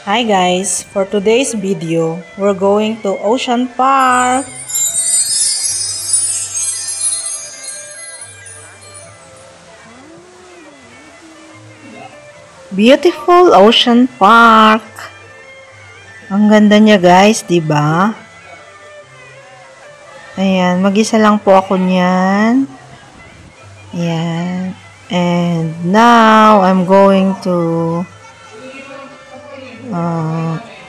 Hi guys, for today's video, we're going to Ocean Park. Beautiful Ocean Park. Ang ganda niya guys, 'di ba? Ayan, mag-isa lang po ako niyan. Ayan. And now, I'm going to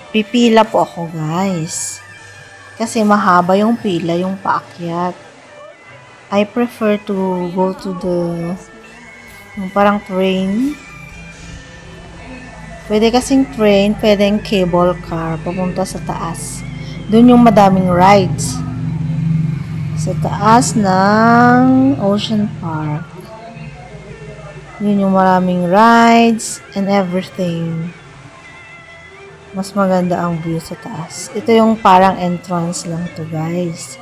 pipila po ako guys. Kasi mahaba yung pila, yung paakyat. I prefer to go to yung parang train. Pwede kasing train, pwedeng cable car, papunta sa taas. Doon yung madaming rides. Sa taas ng Ocean Park. Yun yung maraming rides and everything. Mas maganda ang view sa taas. Ito yung parang entrance lang to guys.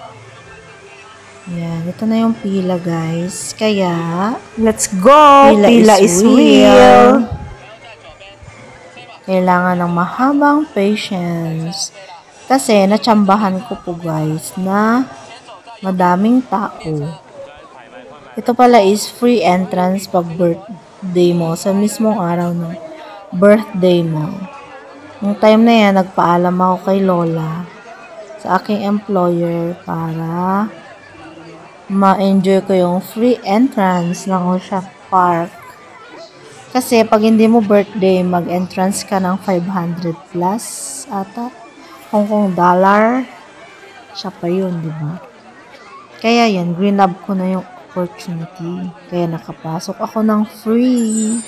Yan. Ito na yung pila guys. Kaya, let's go! Pila is real! Kailangan ng mahabang patience. Kasi, natsambahan ko po guys na madaming tao. Ito pala is free entrance pag birthday mo. Sa mismong araw ng birthday mo. Nung time na yan, nagpaalam ako kay Lola sa aking employer para ma-enjoy ko yung free entrance ng Ocean Park. Kasi pag hindi mo birthday, mag-entrance ka ng 500 plus ata. Hong Kong dollar. Siya pa yun, di ba? Kaya yan, grab ko na yung opportunity. Kaya nakapasok ako ng free.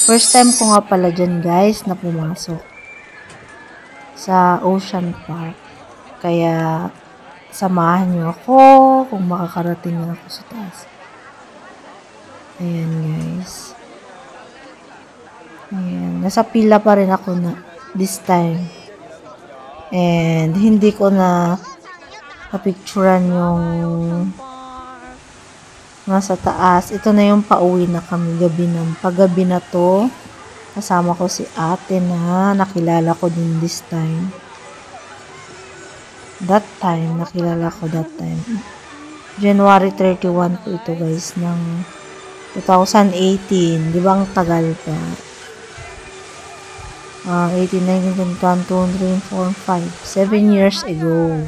First time ko nga pala dyan guys na pumasok sa Ocean Park. Kaya samahan niyo ako kung makakarating na ako sa taas. Ayan guys. Ayan. Nasa pila pa rin ako na this time. And hindi ko na napicturan yung nasa taas. Ito na yung pauwi na kami gabi na. Paggabi na to, kasama ko si ate na nakilala ko din this time. Nakilala ko that time. January 31 po ito guys ng 2018. Di ba ang tagal pa? 18, 19, 20, 21, 22, 23, 4, 5. 7 years ago.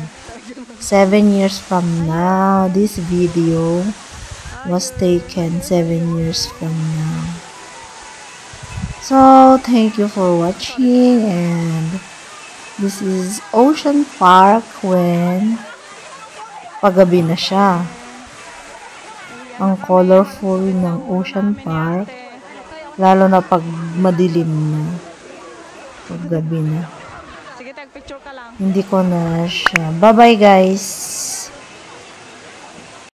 7 years from now. This video was taken 7 years from now. So, thank you for watching, and this is Ocean Park when paggabi na siya. Ang colorful ng Ocean Park, lalo na pag madilim na. Paggabi na. Sige, tag-picture ka lang. Hindi ko na siya. Bye-bye guys!